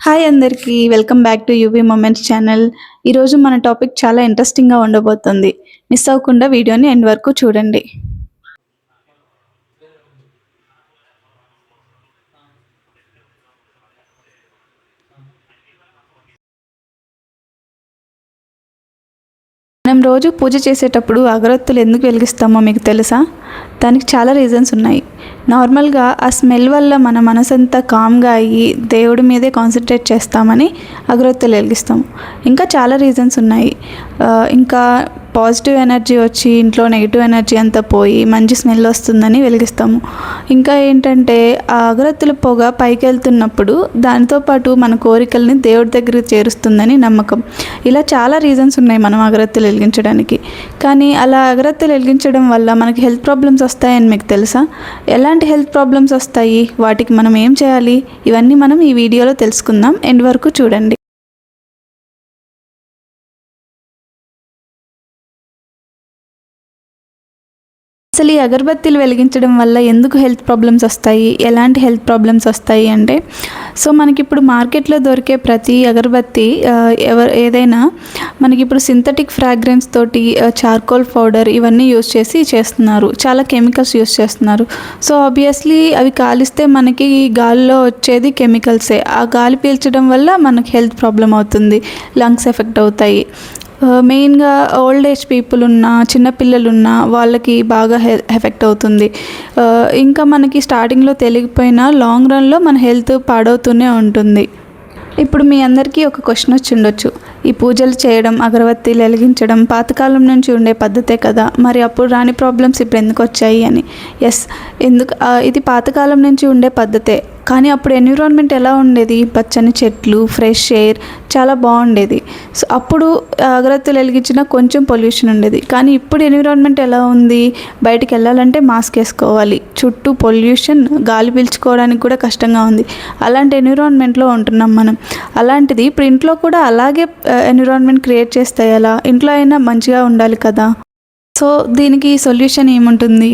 Hi అందరికీ welcome back to UV moments channel. ఈరోజు మన టాపిక్ చాలా ఇంట్రెస్టింగ్గా ఉండబోతుంది. మిస్ అవ్వకుండా వీడియోని ఎండ్ వరకు చూడండి. మనం రోజు పూజ చేసేటప్పుడు అగరొత్తులు ఎందుకు వెలిగిస్తామో మీకు తెలుసా? దానికి చాలా రీజన్స్ ఉన్నాయి. నార్మల్గా ఆ స్మెల్ వల్ల మన మనసంతా కామ్గా అయ్యి దేవుడి మీదే కాన్సన్ట్రేట్ చేస్తామని అగరొత్తులు వెలిగిస్తాము. ఇంకా చాలా రీజన్స్ ఉన్నాయి. ఇంకా పాజిటివ్ ఎనర్జీ వచ్చి ఇంట్లో నెగిటివ్ ఎనర్జీ అంతా పోయి మంచి స్మెల్ వస్తుందని వెలిగిస్తాము. ఇంకా ఏంటంటే ఆ అగరొత్తుల పొగ పైకి వెళ్తున్నప్పుడు దానితో పాటు మన కోరికల్ని దేవుడి దగ్గరికి చేరుస్తుందని నమ్మకం. ఇలా చాలా రీజన్స్ ఉన్నాయి మనం అగరొత్తులు వెలిగించడానికి. కానీ అలా అగరొత్తులు వెలిగించడం వల్ల మనకి హెల్త్ ప్రాబ్లమ్స్ వస్తాయని మీకు తెలుసా? ఎలాంటి హెల్త్ ప్రాబ్లమ్స్ వస్తాయి, వాటికి మనం ఏం చేయాలి, ఇవన్నీ మనం ఈ వీడియోలో తెలుసుకుందాం. ఎండ్ వరకు చూడండి. అసలు ఈ అగరబత్తీలు వెలిగించడం వల్ల ఎందుకు హెల్త్ ప్రాబ్లమ్స్ వస్తాయి, ఎలాంటి హెల్త్ ప్రాబ్లమ్స్ వస్తాయి అంటే, సో మనకి ఇప్పుడు మార్కెట్లో దొరికే ప్రతి అగరబత్తి ఏదైనా మనకి ఇప్పుడు సింథటిక్ ఫ్రాగ్రెన్స్ తోటి చార్కోల్ పౌడర్ ఇవన్నీ యూస్ చేసి చేస్తున్నారు. చాలా కెమికల్స్ యూస్ చేస్తున్నారు. సో ఆబ్వియస్లీ అవి కాలిస్తే మనకి గాలిలో వచ్చేది కెమికల్సే. ఆ గాలి పీల్చడం వల్ల మనకి హెల్త్ ప్రాబ్లం అవుతుంది, లంగ్స్ ఎఫెక్ట్ అవుతాయి. మెయిన్గా ఓల్డ్ ఏజ్ పీపుల్ ఉన్న చిన్నపిల్లలు ఉన్న వాళ్ళకి బాగా ఎఫెక్ట్ అవుతుంది. ఇంకా మనకి స్టార్టింగ్లో తెలియకపోయినా లాంగ్ రన్లో మన హెల్త్ పాడవుతూనే ఉంటుంది. ఇప్పుడు మీ అందరికీ ఒక క్వశ్చన్ వచ్చి ఉండొచ్చు, ఈ పూజలు చేయడం, అగరబత్తీలు వెలిగించడం పాతకాలం నుంచి ఉండే పద్ధతే కదా, మరి అప్పుడు రాని ప్రాబ్లమ్స్ ఇప్పుడు ఎందుకు వచ్చాయి అని. ఎస్, ఇది పాతకాలం నుంచి ఉండే పద్ధతే. కానీ అప్పుడు ఎన్విరాన్మెంట్ ఎలా ఉండేది? పచ్చని చెట్లు, ఫ్రెష్ ఎయిర్, చాలా బాగుండేది. సో అప్పుడు అగరత్తులు వెలిగించిన కొంచెం పొల్యూషన్ ఉండేది. కానీ ఇప్పుడు ఎన్విరాన్మెంట్ ఎలా ఉంది? బయటికి వెళ్ళాలంటే మాస్క్ వేసుకోవాలి, చుట్టూ పొల్యూషన్, గాలి పీల్చుకోవడానికి కూడా కష్టంగా ఉంది. అలాంటి ఎన్విరాన్మెంట్లో ఉంటున్నాం మనం. అలాంటిది ఇప్పుడు ఇంట్లో కూడా అలాగే ఎన్విరాన్మెంట్ క్రియేట్ చేస్తే ఎలా? ఇంట్లో అయినా మంచిగా ఉండాలి కదా. సో దీనికి సొల్యూషన్ ఏముంటుంది?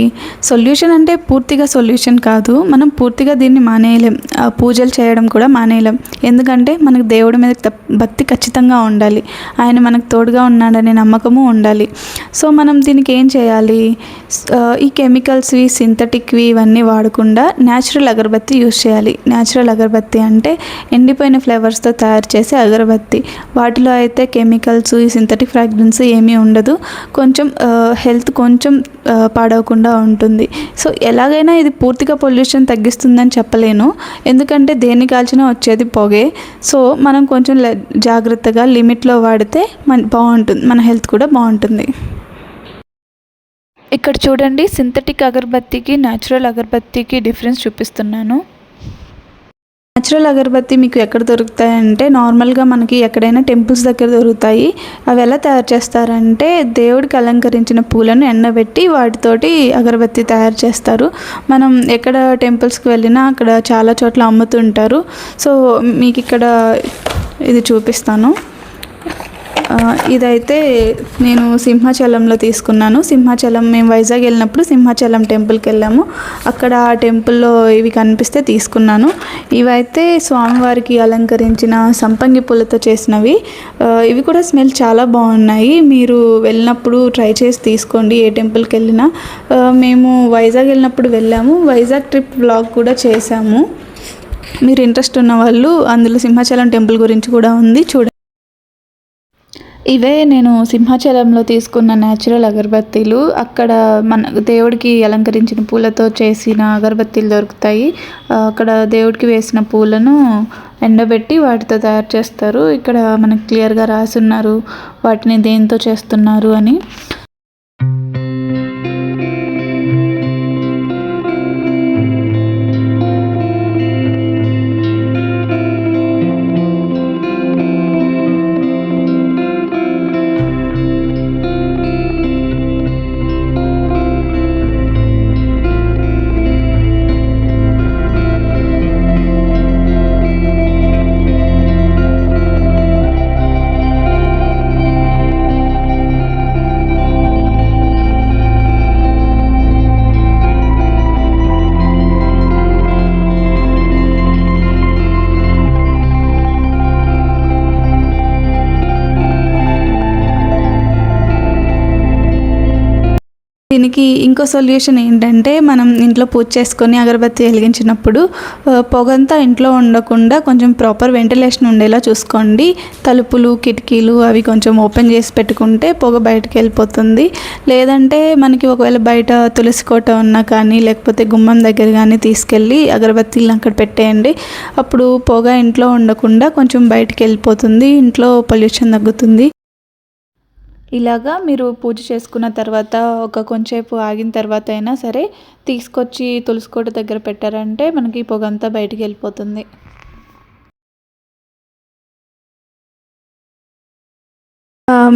సొల్యూషన్ అంటే పూర్తిగా సొల్యూషన్ కాదు. మనం పూర్తిగా దీన్ని మానేయలేం, పూజలు చేయడం కూడా మానేయలేం. ఎందుకంటే మనకు దేవుడి మీద భక్తి ఖచ్చితంగా ఉండాలి, ఆయన మనకు తోడుగా ఉన్నాడనే నమ్మకము ఉండాలి. సో మనం దీనికి ఏం చేయాలి? ఈ కెమికల్స్వి, సింథటిక్వి ఇవన్నీ వాడకుండా న్యాచురల్ అగరబత్తి యూస్ చేయాలి. న్యాచురల్ అగరబత్తి అంటే ఎండిపోయిన ఫ్లేవర్స్తో తయారు చేసే అగరబత్తి. వాటిలో అయితే కెమికల్స్, ఈ సింథటిక్ ఫ్రాగ్రెన్స్ ఏమీ ఉండదు. కొంచెం హెల్త్ కొంచెం పాడవకుండా ఉంటుంది. సో ఎలాగైనా ఇది పూర్తిగా పొల్యూషన్ తగ్గిస్తుందని చెప్పలేను, ఎందుకంటే దేన్ని కాల్చినా వచ్చేది పొగే. సో మనం కొంచెం జాగ్రత్తగా లిమిట్లో వాడితే బాగుంటుంది, మన హెల్త్ కూడా బాగుంటుంది. ఇక్కడ చూడండి, సింథటిక్ అగరబత్తికి న్యాచురల్ అగరబత్తికి డిఫరెన్స్ చూపిస్తున్నాను. న్యాచురల్ అగరబత్తి మీకు ఎక్కడ దొరుకుతాయంటే, నార్మల్గా మనకి ఎక్కడైనా టెంపుల్స్ దగ్గర దొరుకుతాయి. అవి ఎలా తయారు చేస్తారంటే, దేవుడికి అలంకరించిన పూలను ఎండబెట్టి వాటితోటి అగరబత్తి తయారు చేస్తారు. మనం ఎక్కడ టెంపుల్స్కి వెళ్ళినా అక్కడ చాలా చోట్ల అమ్ముతుంటారు. సో మీకు ఇక్కడ ఇది చూపిస్తాను. ఇదైతే నేను సింహాచలంలో తీసుకున్నాను. మేము వైజాగ్ వెళ్ళినప్పుడు సింహాచలం టెంపుల్కి వెళ్ళాము. అక్కడ ఆ టెంపుల్లో ఇవి కనిపిస్తే తీసుకున్నాను. ఇవైతే స్వామివారికి అలంకరించిన సంపంగి పూలతో చేసినవి. ఇవి కూడా స్మెల్ చాలా బాగున్నాయి. మీరు వెళ్ళినప్పుడు ట్రై చేసి తీసుకోండి, ఏ టెంపుల్కి వెళ్ళినా. మేము వైజాగ్ వెళ్ళినప్పుడు వెళ్ళాము, వైజాగ్ ట్రిప్ వ్లాగ్ కూడా చేశాము. మీరు ఇంట్రెస్ట్ ఉన్న వాళ్ళు అందులో సింహాచలం టెంపుల్ గురించి కూడా ఉంది, చూడండి. ఇవే నేను సింహాచలంలో తీసుకున్న న్యాచురల్ అగరబత్తీలు. అక్కడ మన దేవుడికి అలంకరించిన పూలతో చేసిన అగరబత్తీలు దొరుకుతాయి. అక్కడ దేవుడికి వేసిన పూలను ఎండబెట్టి వాటితో తయారు చేస్తారు. ఇక్కడ మనకు క్లియర్గా రాసున్నారు వాటిని దేంతో చేస్తున్నారు అని. దీనికి ఇంకో సొల్యూషన్ ఏంటంటే, మనం ఇంట్లో పూజ చేసుకొని అగరబత్తి వెలిగించినప్పుడు పొగంతా ఇంట్లో ఉండకుండా కొంచెం ప్రాపర్ వెంటిలేషన్ ఉండేలా చూసుకోండి. తలుపులు కిటికీలు అవి కొంచెం ఓపెన్ చేసి పెట్టుకుంటే పొగ బయటకు వెళ్ళిపోతుంది. లేదంటే మనకి ఒకవేళ బయట తులసి కోట ఉన్నా కానీ, లేకపోతే గుమ్మం దగ్గర కానీ తీసుకెళ్ళి అగరబత్తీలను అక్కడ పెట్టేయండి. అప్పుడు పొగ ఇంట్లో ఉండకుండా కొంచెం బయటికి వెళ్ళిపోతుంది, ఇంట్లో పొల్యూషన్ తగ్గుతుంది. ఇలాగా మీరు పూజ చేసుకున్న తర్వాత కొంచెంసేపు ఆగిన తర్వాత అయినా సరే తీసుకొచ్చి తులసికోట దగ్గర పెట్టారంటే మనకి పొగంతా బయటికి వెళ్ళిపోతుంది.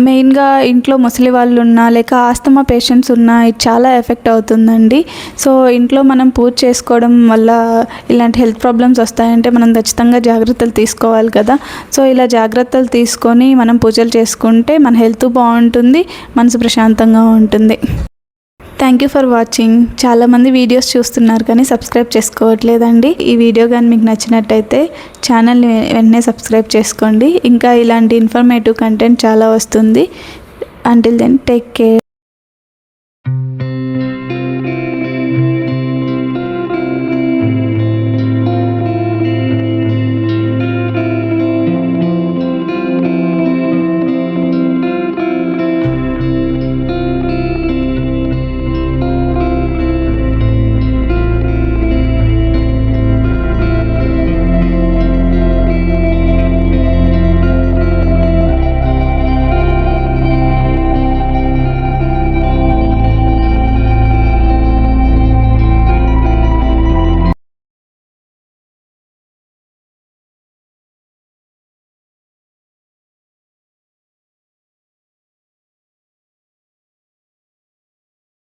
మెయిన్గా ఇంట్లో ముసలి వాళ్ళు ఉన్నా లేక ఆస్తమా పేషెంట్స్ ఉన్నా ఇది చాలా ఎఫెక్ట్ అవుతుందండి. సో ఇంట్లో మనం పూజ చేసుకోవడం వల్ల ఇలాంటి హెల్త్ ప్రాబ్లమ్స్ వస్తాయంటే మనం ఖచ్చితంగా జాగ్రత్తలు తీసుకోవాలి కదా. సో ఇలా జాగ్రత్తలు తీసుకొని మనం పూజలు చేసుకుంటే మన హెల్త్ బాగుంటుంది, మనసు ప్రశాంతంగా ఉంటుంది. Thank you for watching. చాలామంది వీడియోస్ చూస్తున్నారు కానీ సబ్స్క్రైబ్ చేసుకోవట్లేదండి. ఈ వీడియో కానీ మీకు నచ్చినట్టయితే ఛానల్ని వెంటనే సబ్స్క్రైబ్ చేసుకోండి. ఇంకా ఇలాంటి ఇన్ఫర్మేటివ్ కంటెంట్ చాలా వస్తుంది. Until then take care.